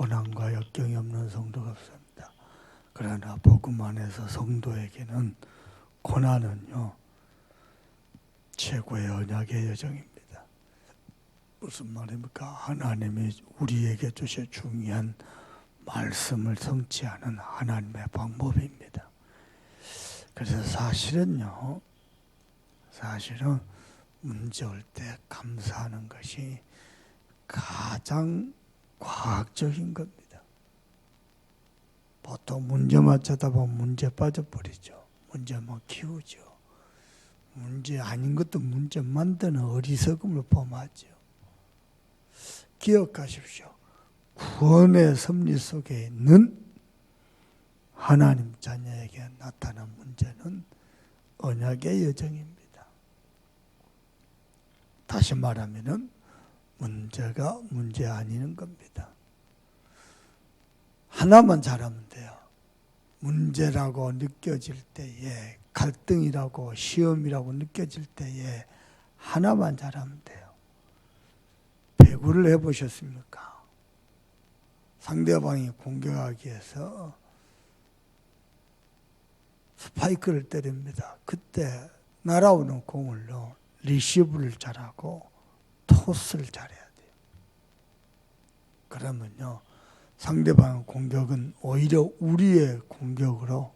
고난과 역경이 없는 성도가 없습니다. 그러나 복음 안에서 성도에게는 고난은요 최고의 언약의 여정입니다. 무슨 말입니까? 하나님이 우리에게 주신 중요한 말씀을 성취하는 하나님의 방법입니다. 그래서 사실은 문제 올 때 감사하는 것이 가장 과학적인 겁니다. 보통 문제만 쳐다보면 문제 빠져버리죠. 문제만 키우죠. 문제 아닌 것도 문제 만드는 어리석음을 범하죠. 기억하십시오. 구원의 섭리 속에 있는 하나님 자녀에게 나타난 문제는 언약의 여정입니다. 다시 말하면 문제가 문제 아닌 겁니다. 하나만 잘하면 돼요. 문제라고 느껴질 때에, 갈등이라고 시험이라고 느껴질 때에 하나만 잘하면 돼요. 배구를 해보셨습니까? 상대방이 공격하기 위해서 스파이크를 때립니다. 그때 날아오는 공을로 리시브를 잘하고 토스를 잘해야 돼요. 그러면요 상대방 공격은 오히려 우리의 공격으로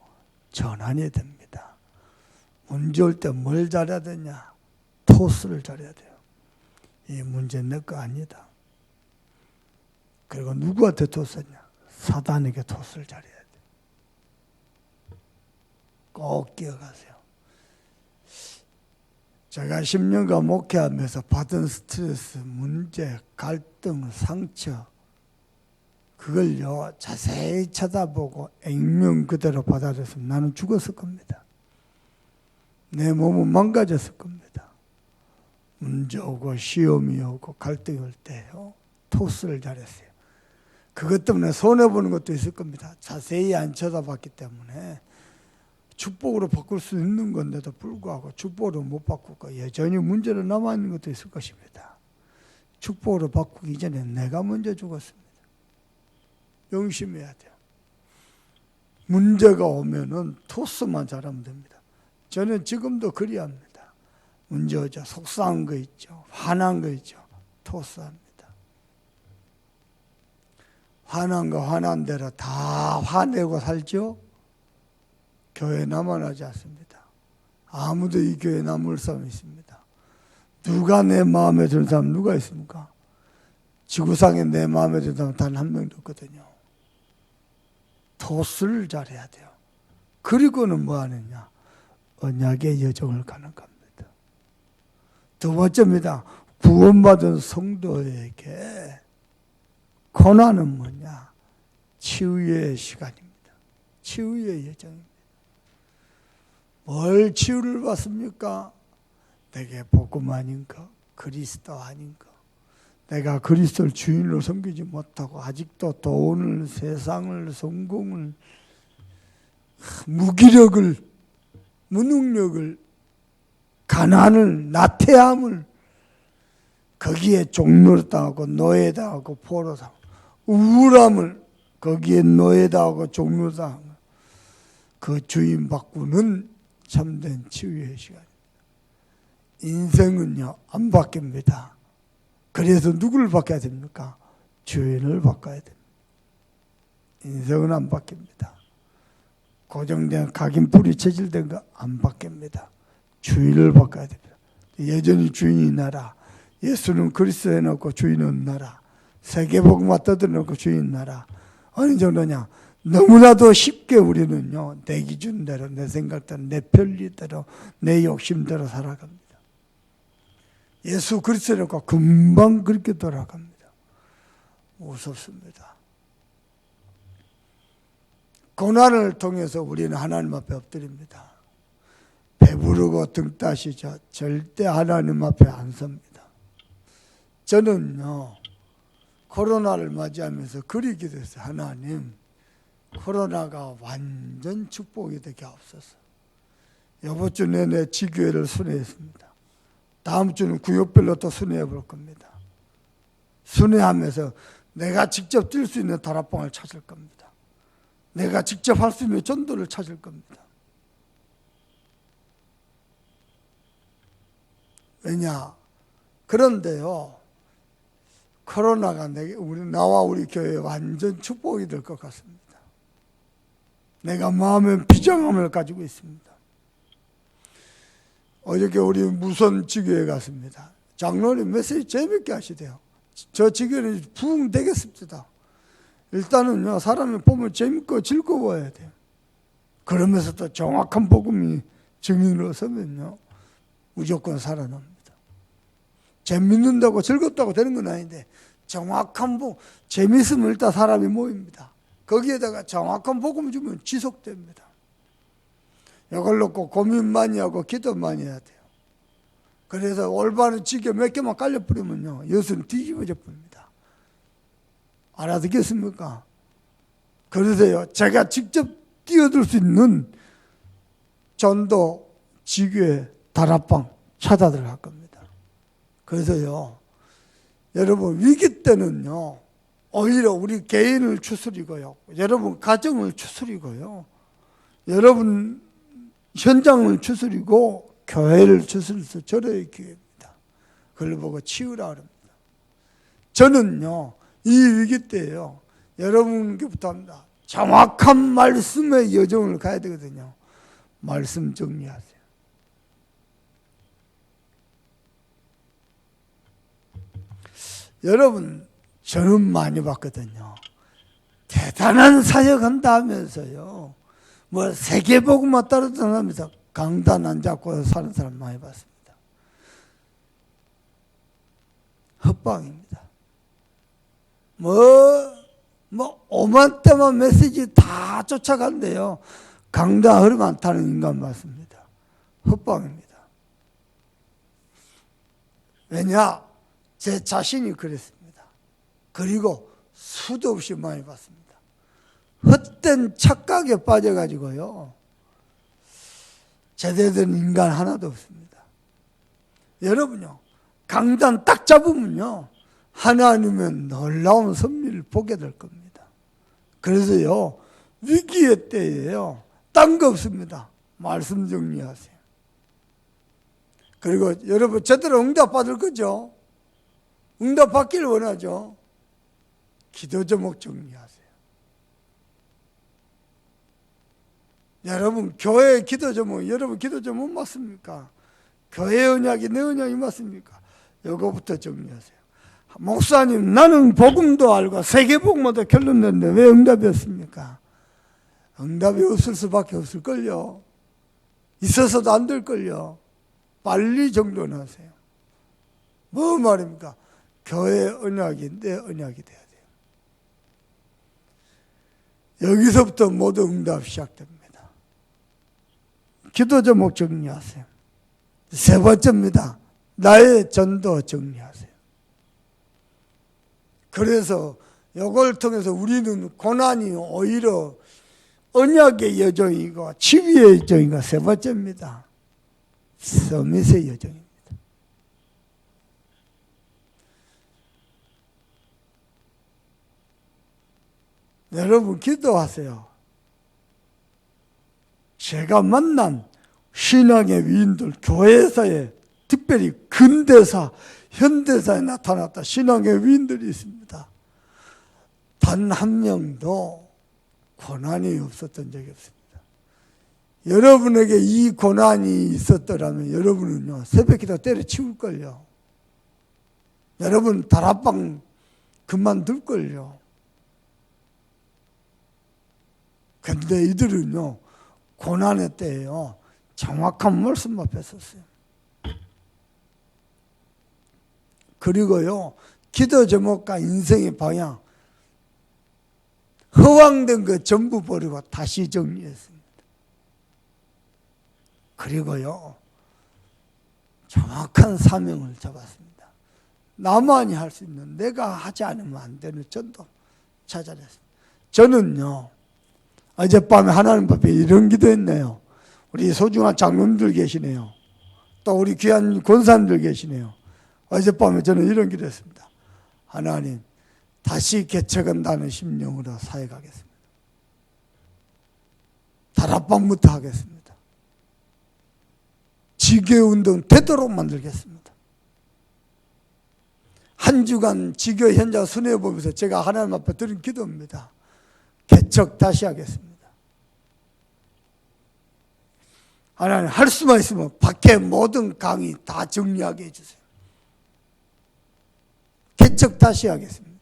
전환이 됩니다. 문제 올 때 뭘 잘해야 되냐? 토스를 잘해야 돼요. 이 문제는 내 거 아니다. 그리고 누구한테 토스냐? 사단에게 토스를 잘해야 돼요. 꼭 기억하세요. 제가 10년간 목회하면서 받은 스트레스, 문제, 갈등, 상처 그걸요 자세히 쳐다보고 액면 그대로 받아들였으면 나는 죽었을 겁니다. 내 몸은 망가졌을 겁니다. 문제 오고 시험이 오고 갈등이 올 때요 토스를 잘했어요. 그것 때문에 손해보는 것도 있을 겁니다. 자세히 안 쳐다봤기 때문에 축복으로 바꿀 수 있는 건데도 불구하고 축복으로 못 바꾸고 여전히 문제로 남아있는 것도 있을 것입니다. 축복으로 바꾸기 전에 내가 먼저 죽었습니다. 명심해야 돼요. 문제가 오면은 토스만 잘하면 됩니다. 저는 지금도 그리합니다. 문제 오죠. 속상한 거 있죠. 화난 거 있죠. 토스합니다. 화난 거 화난 대로 다 화내고 살죠. 교회 나만 하지 않습니다. 아무도 이 교회에 남을 사람이 있습니다. 누가 내 마음에 드는 사람 누가 있습니까? 지구상에 내 마음에 드는 사람 단 한 명도 없거든요. 토스를 잘해야 돼요. 그리고는 뭐 하느냐? 언약의 여정을 가는 겁니다. 두 번째입니다. 구원받은 성도에게 고난은 뭐냐? 치유의 시간입니다. 치유의 여정입니다. 뭘 치유를 받습니까? 내게 복음 아닌가? 그리스도 아닌가? 내가 그리스도를 주인으로 섬기지 못하고 아직도 돈을, 세상을, 성공을, 무기력을, 무능력을, 가난을, 나태함을 거기에 종로를 당하고 노예당하고 포로당하고 우울함을 거기에 노예당하고 종로를 당하고 그 주인 바꾸는 참된 치유의 시간입니다. 인생은요 안 바뀝니다. 그래서 누구를 바꿔야 됩니까? 주인을 바꿔야 됩니다. 인생은 안 바뀝니다. 고정된 각인뿔이 체질된 거 안 바뀝니다. 주인을 바꿔야 됩니다. 여전히 주인이 나라, 예수는 그리스도 해놓고 주인은 나라, 세계복음화 떠들어놓고 주인 나라. 어느 정도냐? 너무나도 쉽게 우리는요 내 기준대로, 내 생각대로, 내 편리대로, 내 욕심대로 살아갑니다. 예수 그리스도니까 금방 그렇게 돌아갑니다. 무섭습니다. 고난을 통해서 우리는 하나님 앞에 엎드립니다. 배부르고 등 따시죠. 절대 하나님 앞에 안 섭니다. 저는요 코로나를 맞이하면서 그리 기도했어요. 하나님, 코로나가 완전 축복이 되게 없어서 이번 주 내내 지교회를 순회했습니다. 다음 주는 구역별로 또 순회해 볼 겁니다. 순회하면서 내가 직접 뛸 수 있는 다락방을 찾을 겁니다. 내가 직접 할 수 있는 전도를 찾을 겁니다. 왜냐? 그런데요, 코로나가 나와 우리 교회에 완전 축복이 될 것 같습니다. 내가 마음의 비장함을 가지고 있습니다. 어저께 우리 무선 지교에 갔습니다. 장로님 메시지 재밌게 하시대요. 저 지교는 부흥 되겠습니다. 일단은요, 사람이 보면 재밌고 즐거워야 돼요. 그러면서도 정확한 복음이 증인으로 서면요, 무조건 살아납니다. 재밌는다고 즐겁다고 되는 건 아닌데, 정확한 재밌으면 일단 사람이 모입니다. 거기에다가 정확한 복음 주면 지속됩니다. 이걸 놓고 고민 많이 하고 기도 많이 해야 돼요. 그래서 올바른 지교 몇 개만 깔려버리면요, 여수는 뒤집어져 버립니다. 알아듣겠습니까? 그래서요, 제가 직접 뛰어들 수 있는 전도 지교의 다락방 찾아 들어갈 겁니다. 그래서요, 여러분 위기 때는요, 오히려 우리 개인을 추스리고요, 여러분 가정을 추스리고요, 여러분 현장을 추스리고 교회를 추스려서 절호의 기회입니다. 그걸 보고 치우라 그럽니다. 저는요, 이 위기 때요, 여러분께부터 합니다. 정확한 말씀의 여정을 가야 되거든요. 말씀 정리하세요. 여러분, 저는 많이 봤거든요. 대단한 사역한다 하면서요, 뭐 세계복음만 따르다면서 강단 안 잡고 사는 사람 많이 봤습니다. 헛방입니다. 오만 때만 메시지 다 쫓아간대요. 강단 흐름 안 타는 인간 맞습니다. 헛방입니다. 왜냐? 제 자신이 그랬습니다. 그리고 수도 없이 많이 봤습니다. 헛된 착각에 빠져가지고요, 제대로 된 인간 하나도 없습니다. 여러분요, 강단 딱 잡으면요, 하나님의 놀라운 섭리를 보게 될 겁니다. 그래서요, 위기의 때에요, 딴 거 없습니다. 말씀 정리하세요. 그리고 여러분 제대로 응답 받을 거죠? 응답 받기를 원하죠? 기도 제목 정리하세요. 여러분 교회 기도 제목, 여러분 기도 제목 맞습니까? 교회 언약이 내 언약이 맞습니까? 이거부터 정리하세요. 목사님, 나는 복음도 알고 세계복음도 결론 냈는데 왜 응답이 없습니까? 응답이 없을 수밖에 없을걸요. 있어서도 안 될걸요. 빨리 정돈하세요. 뭐 말입니까? 교회 언약이 내 언약이 돼야 돼요. 여기서부터 모두 응답 시작됩니다. 기도 제목 정리하세요. 세 번째입니다. 나의 전도 정리하세요. 그래서 이걸 통해서 우리는 고난이 오히려 언약의 여정이고 치유의 여정이고 세 번째입니다. 서밋의 여정입니다. 여러분 기도하세요. 제가 만난 신앙의 위인들, 교회사에 특별히 근대사, 현대사에 나타났다 신앙의 위인들이 있습니다. 단 한 명도 고난이 없었던 적이 없습니다. 여러분에게 이 고난이 있었더라면 여러분은요, 새벽기도 때려치울걸요. 여러분 다락방 그만둘걸요. 근데 이들은요, 고난의 때에요, 정확한 말씀만 뺐었어요. 그리고요, 기도 제목과 인생의 방향, 허황된 거 전부 버리고 다시 정리했습니다. 그리고요, 정확한 사명을 잡았습니다. 나만이 할 수 있는, 내가 하지 않으면 안 되는 전도 찾아냈습니다. 저는요, 어젯밤에 하나님 앞에 이런 기도했네요. 우리 소중한 장로님들 계시네요. 또 우리 귀한 권사님들 계시네요. 어젯밤에 저는 이런 기도했습니다. 하나님, 다시 개척한다는 심령으로 사역하겠습니다. 다락방부터 하겠습니다. 지교운동 되도록 만들겠습니다. 한 주간 지교 현장 순회해보면서 제가 하나님 앞에 드린 기도입니다. 개척 다시 하겠습니다. 하나님, 할 수만 있으면 밖에 모든 강의 다 정리하게 해주세요. 개척 다시 하겠습니다.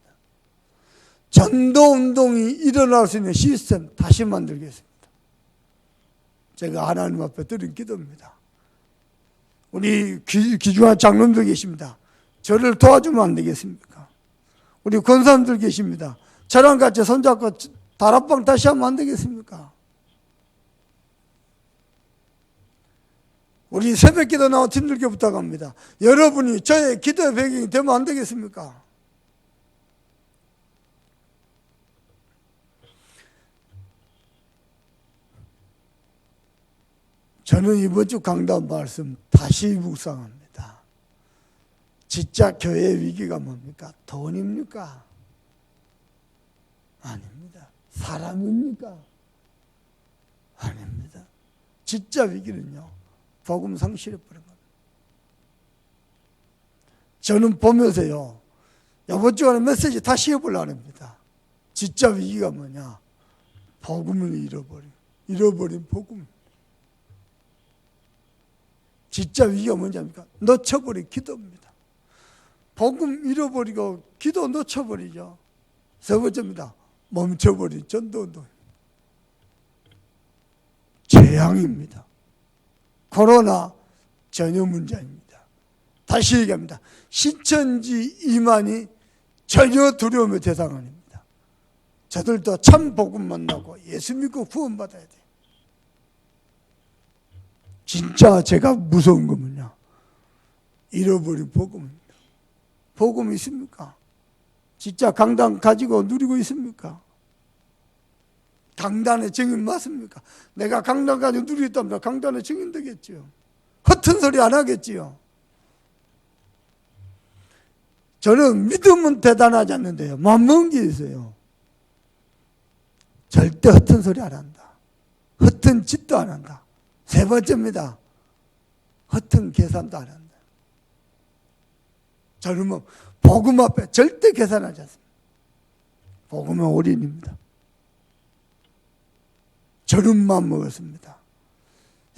전도운동이 일어날 수 있는 시스템 다시 만들겠습니다. 제가 하나님 앞에 드린 기도입니다. 우리 귀중한 장로님들 계십니다. 저를 도와주면 안 되겠습니까? 우리 권사님들 계십니다. 저랑 같이 손잡고 다락방 다시 하면 안 되겠습니까? 우리 새벽기도 나와 팀들께 부탁합니다. 여러분이 저의 기도의 배경이 되면 안 되겠습니까? 저는 이번 주 강단 말씀 다시 묵상합니다. 진짜 교회의 위기가 뭡니까? 돈입니까? 아닙니다. 사람입니까? 아닙니다. 진짜 위기는요, 복음 상실해버린 겁니다. 저는 보면서요, 이번 주간에 메시지 다시 해보려고 합니다. 진짜 위기가 뭐냐? 복음을 잃어버린 복음. 진짜 위기가 뭔지 압니까? 놓쳐버린 기도입니다. 복음 잃어버리고 기도 놓쳐버리죠. 세 번째입니다. 멈춰버린 전도운동. 재앙입니다. 코로나 전혀 문제입니다. 다시 얘기합니다. 신천지 이만이 전혀 두려움의 대상 아닙니다. 저들도 참 복음 만나고 예수 믿고 구원받아야 돼요. 진짜 제가 무서운 거 뭐냐? 잃어버린 복음입니다. 복음 있습니까? 진짜 강단 가지고 누리고 있습니까? 강단의 증인 맞습니까? 내가 강단 가지고 누리고 있다면 강단의 증인 되겠지요. 허튼 소리 안 하겠지요. 저는 믿음은 대단하지 않는데요, 맘먹은 게 있어요. 절대 허튼 소리 안 한다. 허튼 짓도 안 한다. 세 번째입니다. 허튼 계산도 안 한다. 저는 뭐 복음 앞에 절대 계산하지 않습니다. 복음은 올인입니다. 저는 마음 먹었습니다.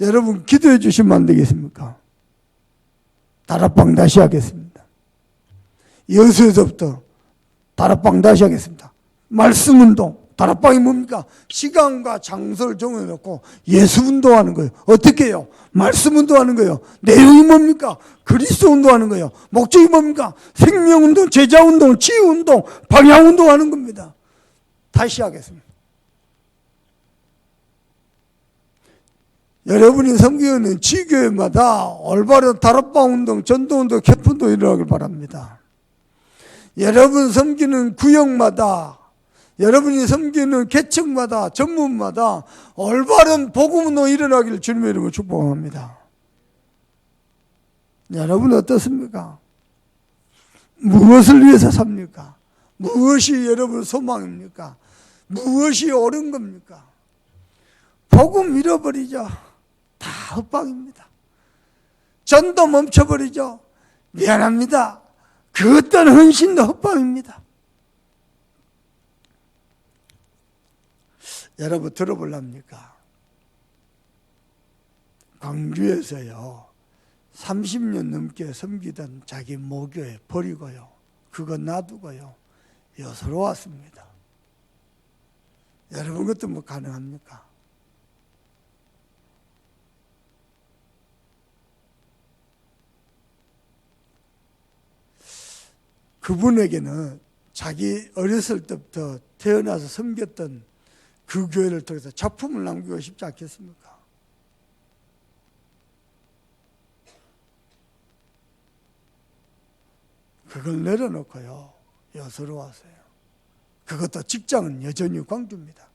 여러분 기도해 주시면 안 되겠습니까? 다락방 다시 하겠습니다. 여수에서부터 다락방 다시 하겠습니다. 말씀운동. 다락방이 뭡니까? 시간과 장소를 정해놓고 예수운동하는 거예요. 어떻게 해요? 말씀운동하는 거예요. 내용이 뭡니까? 그리스도 운동하는 거예요. 목적이 뭡니까? 생명운동, 제자운동, 치유운동, 방향운동하는 겁니다. 다시 하겠습니다. 여러분이 섬기는 지교회마다 올바른 다락방 운동, 전도운동, 캠프운동 일어나길 바랍니다. 여러분 섬기는 구역마다, 여러분이 섬기는 계층마다, 전문마다 올바른 복음운동이 일어나기를 주님의 이름으로 축복합니다. 여러분 어떻습니까? 무엇을 위해서 삽니까? 무엇이 여러분 소망입니까? 무엇이 옳은 겁니까? 복음 잃어버리죠. 다 헛방입니다. 전도 멈춰버리죠. 미안합니다. 그 어떤 헌신도 헛방입니다. 여러분 들어볼랍니까? 광주에서요 30년 넘게 섬기던 자기 모교회 버리고요, 그거 놔두고요 여수로 왔습니다. 여러분 것도 뭐 가능합니까? 그분에게는 자기 어렸을 때부터 태어나서 섬겼던 그 교회를 통해서 작품을 남기고 싶지 않겠습니까? 그걸 내려놓고요 여수로 왔어요. 그것도 직장은 여전히 광주입니다.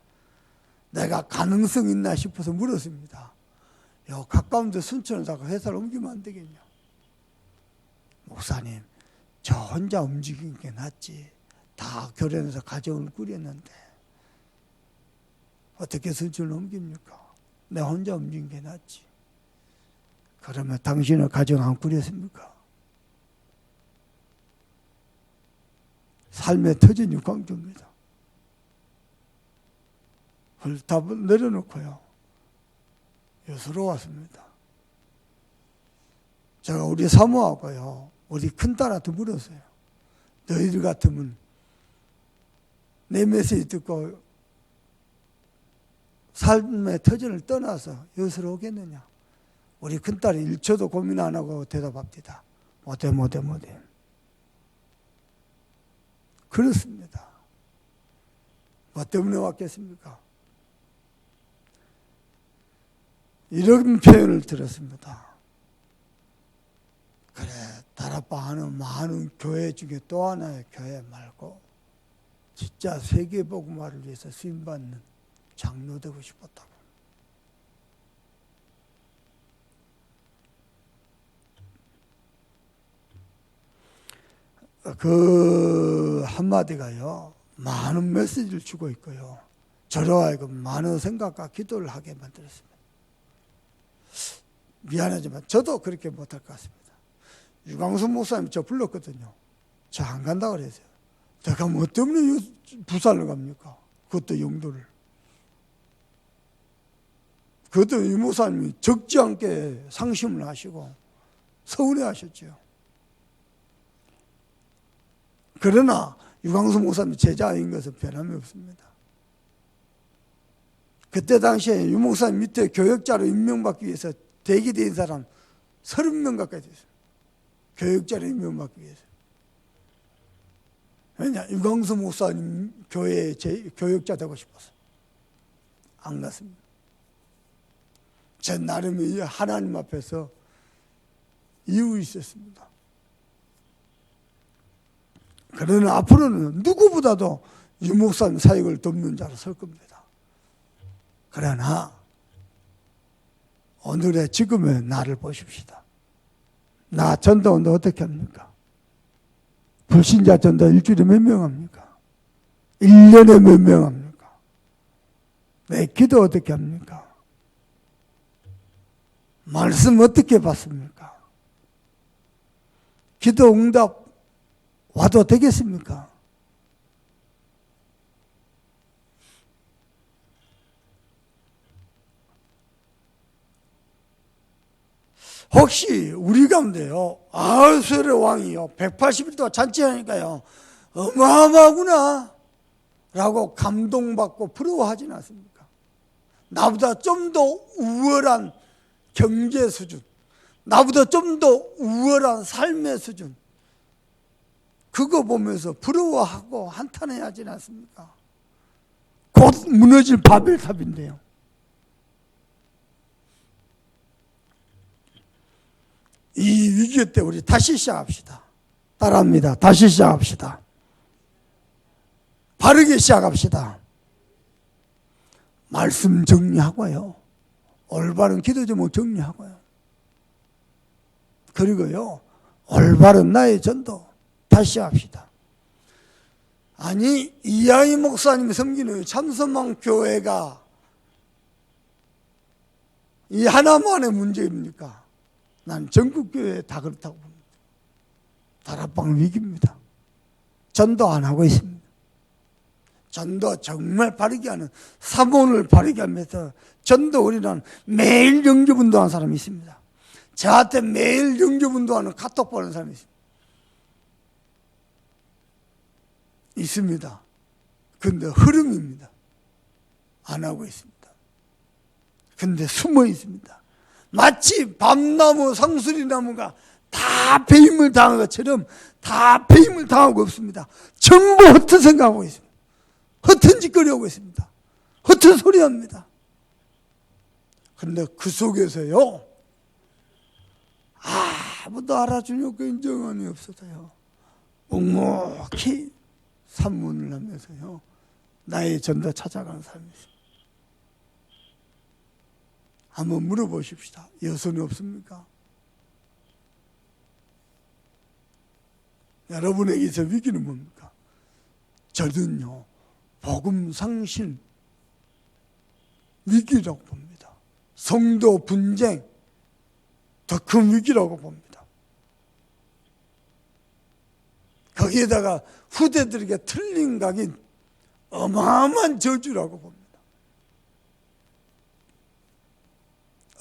내가 가능성 있나 싶어서 물었습니다. 요 가까운 데 순천을 다가 회사를 옮기면 안 되겠냐? 목사님, 저 혼자 움직이는 게 낫지 다 교련해서 가정을 꾸렸는데 어떻게 선수를 옮깁니까? 내 혼자 옮긴 게 낫지. 그러면 당신은 가정 안 꾸렸습니까? 삶의 터전 유광주입니다. 다 내려놓고요. 여수로 왔습니다. 제가 우리 사모하고요. 우리 큰딸한테 물었어요. 너희들 같으면 내 메시지 듣고 삶의 터전을 떠나서 여수로 오겠느냐. 우리 큰딸이 1초도 고민 안 하고 대답합니다. 못해. 그렇습니다. 뭐 때문에 왔겠습니까? 이런 표현을 들었습니다. 그래, 다락방 하는 많은 교회 중에 또 하나의 교회 말고 진짜 세계복음화를 위해서 쓰임받는 장로 되고 싶었다고. 그 한마디가요, 많은 메시지를 주고 있고요. 저로 하여금 많은 생각과 기도를 하게 만들었습니다. 미안하지만 저도 그렇게 못할 것 같습니다. 유광수 목사님 저 불렀거든요. 저 안 간다고 그랬어요. 내가 뭐 때문에 부산을 갑니까? 그것도 영도를. 그것도 유 목사님이 적지 않게 상심을 하시고 서운해 하셨죠. 그러나 유광수 목사님 제자인 것은 변함이 없습니다. 그때 당시에 유 목사님 밑에 교역자로 임명받기 위해서 대기된 사람 30명 가까이 됐어요. 교역자로 임명받기 위해서. 왜냐? 유광수 목사님 교회의 교역자 되고 싶어서. 안 갔습니다. 제 나름의 하나님 앞에서 이유 있었습니다. 그러나 앞으로는 누구보다도 유 목사님 사역을 돕는 자로 설 겁니다. 그러나 오늘의 지금의 나를 보십시다. 나 전도운동 어떻게 합니까? 불신자 전도 일주일에 몇 명 합니까? 1년에 몇 명 합니까? 내 기도 어떻게 합니까? 말씀 어떻게 받습니까? 기도 응답 와도 되겠습니까? 혹시 우리 가운데요, 아수르의 왕이요 180일 잔치하니까요 어마어마하구나 라고 감동받고 부러워하지는 않습니까? 나보다 좀 더 우월한 경제 수준, 나보다 좀 더 우월한 삶의 수준, 그거 보면서 부러워하고 한탄해하지 않습니까? 곧 무너질 바벨탑인데요. 이 위기 때 우리 다시 시작합시다. 따라합니다. 다시 시작합시다. 바르게 시작합시다. 말씀 정리하고요. 올바른 기도 제목 정리하고요. 그리고요, 올바른 나의 전도 다시 합시다. 아니, 이하이 목사님이 섬기는 참선망 교회가 이 하나만의 문제입니까? 난 전국교회 다 그렇다고 봅니다. 다락방 위기입니다. 전도 안 하고 있습니다. 전도 정말 바르게 하는, 사본을 바르게 하면서 전도 우리는 매일 영접운동하는 사람이 있습니다. 저한테 매일 영접운동하는 카톡 보는 사람이 있습니다. 근데 흐름입니다. 안 하고 있습니다. 근데 숨어 있습니다. 마치 밤나무, 상수리나무가 다 배임을 당한 것처럼 다 배임을 당하고 없습니다. 전부 허튼 생각하고 있습니다. 허튼 짓거리 하고 있습니다. 허튼 소리 합니다. 그런데 그 속에서요, 아무도 알아주려고 인정함이 없어서요, 묵묵히 산문을 하면서요, 나의 전도 찾아가는 사람이 있습니다. 한번 물어보십시다. 여선이 없습니까? 여러분에게 있어 위기는 뭡니까? 저는요, 복음 상실 위기라고 봅니다. 성도 분쟁 더 큰 위기라고 봅니다. 거기에다가 후대들에게 틀린 각인 어마어마한 저주라고 봅니다.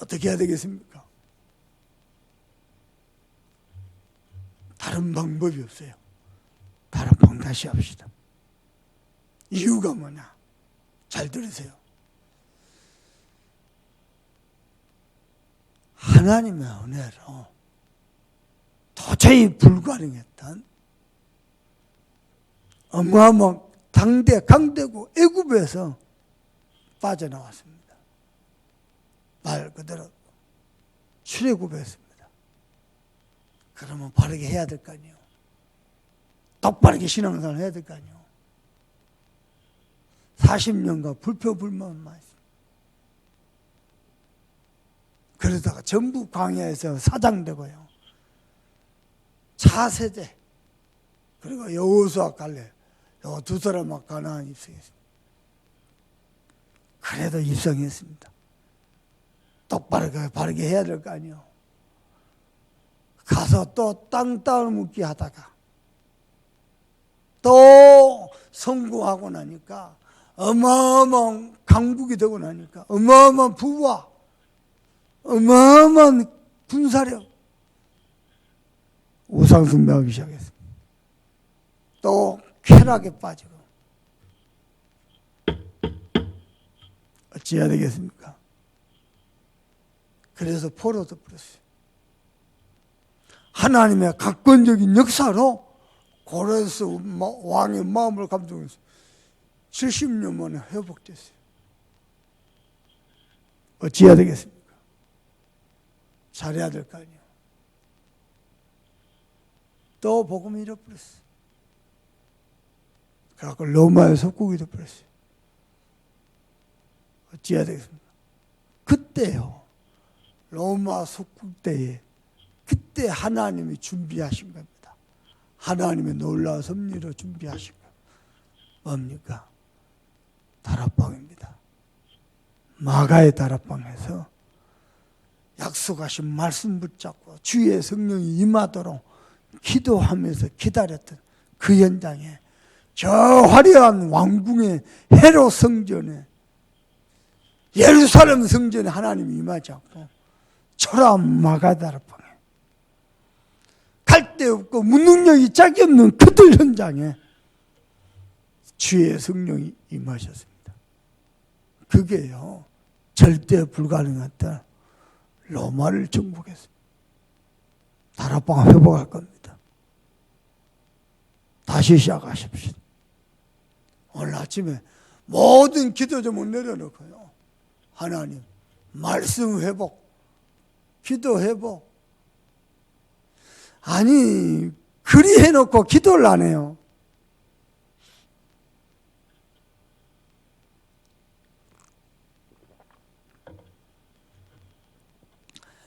어떻게 해야 되겠습니까? 다른 방법이 없어요. 다락방 다시 합시다. 이유가 뭐냐? 잘 들으세요. 하나님의 은혜로 도저히 불가능했던 어마어마한 강대국 애굽에서 빠져나왔습니다. 말 그대로 출애굽했습니다. 그러면 바르게 해야 될 거 아니에요. 똑바르게 신앙생활 해야 될 거 아니에요. 40년간 불평불만만 했습니다. 그러다가 전부 광야에서 사장되고요. 차세대 그리고 여호수아 갈렙 요 두 사람만 가나안 입성했습니다. 그래도 입성했습니다. 똑바로 바르게 해야 될 거 아니에요. 가서 또 땅 따먹기 하다가 또 성공하고 나니까 어마어마한 강국이 되고 나니까 어마어마한 부와 어마어마한 군사력 우상숭배하기 시작했습니다. 또 쾌락에 빠지고 어찌해야 되겠습니까? 그래서 포로도 버렸어요. 하나님의 각권적인 역사로 고레스 왕의 마음을 감동해서 70년 만에 회복됐어요. 어찌해야 되겠습니까? 잘해야 될 거 아니에요. 또 복음을 잃어버렸어요. 그래갖고 로마의 속국이 되어버렸어요. 어찌해야 되겠습니까? 그때요, 로마 속국 때에 그때 하나님이 준비하신 겁니다. 하나님의 놀라운 섭리로 준비하신 겁니다. 뭡니까? 다락방입니다. 마가의 다락방에서 약속하신 말씀 붙잡고 주의 성령이 임하도록 기도하면서 기다렸던 그 현장에 저 화려한 왕궁의 헤롯 성전에 예루살렘 성전에 하나님이 임하지 않고 초라한 마가 다락방에 갈 데 없고 무능력이 짝이 없는 그들 현장에 주의 성령이 임하셨습니다. 그게요, 절대 불가능했던 로마를 정복했습니다. 다락방 회복할 겁니다. 다시 시작하십시오. 오늘 아침에 모든 기도 제목 내려놓고요, 하나님 말씀 회복, 기도 회복. 아니 그리 해놓고 기도를 안 해요.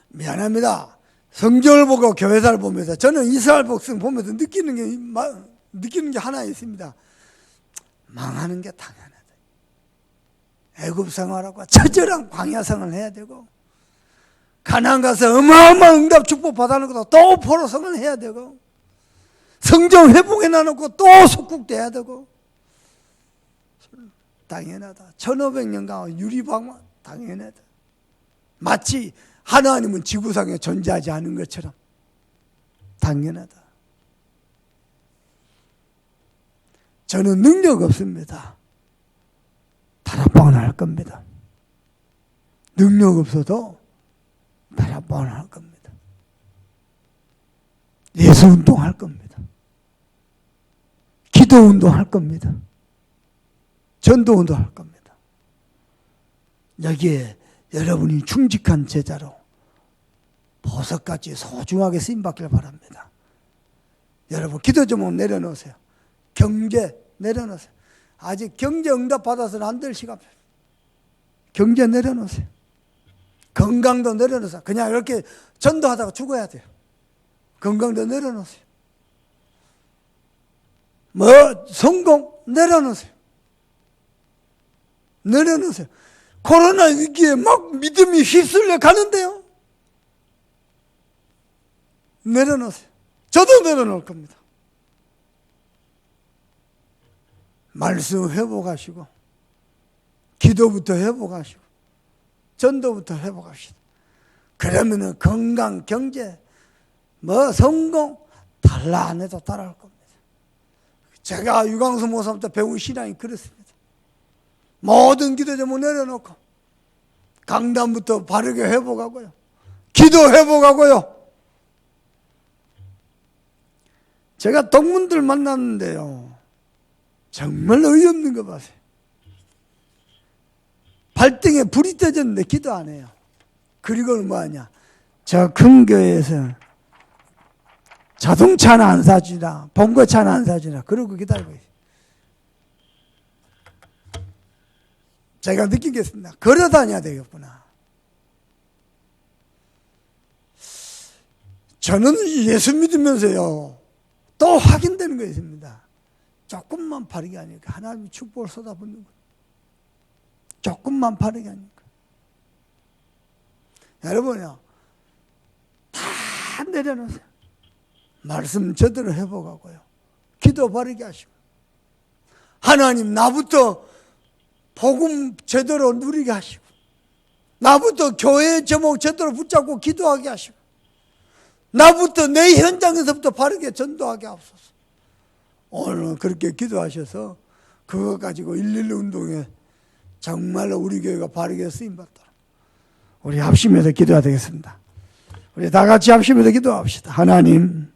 미안합니다. 성경을 보고 교회사를 보면서 저는 이스라엘 백성 보면서 느끼는 게 하나 있습니다. 망하는 게 당연하다. 애굽 생활하고 처절한 광야 생활을 해야 되고 가나안 가서 어마어마한 응답 축복 받아놓고 또 포로 생활을 해야 되고 성전 회복해 놔놓고 또 속국돼야 되고 당연하다. 1500년간 유리방만 당연하다. 마치 하나님은 지구상에 존재하지 않은 것처럼 당연하다. 저는 능력 없습니다. 다락방은 할 겁니다. 능력 없어도 다락방은 할 겁니다. 예수운동 할 겁니다. 기도운동 할 겁니다. 전도운동 할 겁니다. 여기에 여러분이 충직한 제자로 보석같이 소중하게 쓰임받기를 바랍니다. 여러분 기도 제목 내려놓으세요. 경제 내려놓으세요. 아직 경제 응답 받아서는 안 될 시간. 경제 내려놓으세요. 건강도 내려놓으세요. 그냥 이렇게 전도하다가 죽어야 돼요. 건강도 내려놓으세요. 성공 내려놓으세요. 내려놓으세요. 코로나 위기에 막 믿음이 휩쓸려 가는데요. 내려놓으세요. 저도 내려놓을 겁니다. 말씀 회복하시고 기도부터 회복하시고 전도부터 회복합시다. 그러면은 건강, 경제, 성공 달라 안 해도 따라올 겁니다. 제가 유광수 목사부터 배운 신앙이 그렇습니다. 모든 기도 제목 내려놓고 강단부터 바르게 회복하고요. 기도 회복하고요. 제가 동문들 만났는데요. 정말 어이없는 거 봐세요. 발등에 불이 떠졌는데 기도 안 해요. 그리고는 뭐하냐. 저 큰 교회에서 자동차는 안 사주나 봉고차는 안 사주나 그러고 기다리고 있어요. 제가 느끼겠습니다. 걸어 다녀야 되겠구나. 저는 예수 믿으면서요. 또 확인되는 거 있습니다. 조금만 바르게 하니까 하나님이 축복을 쏟아붓는 거예요. 조금만 바르게 하니까. 여러분요. 다 내려놓으세요. 말씀 제대로 회복하고요. 기도 바르게 하시고. 하나님 나부터 복음 제대로 누리게 하시고. 나부터 교회 제목 제대로 붙잡고 기도하게 하시고. 나부터 내 현장에서부터 바르게 전도하게 하옵소서. 오늘 그렇게 기도하셔서 그거 가지고 112 운동에 정말로 우리 교회가 바르게 쓰임받도록 우리 합심해서 기도해야 되겠습니다. 우리 다 같이 합심해서 기도합시다. 하나님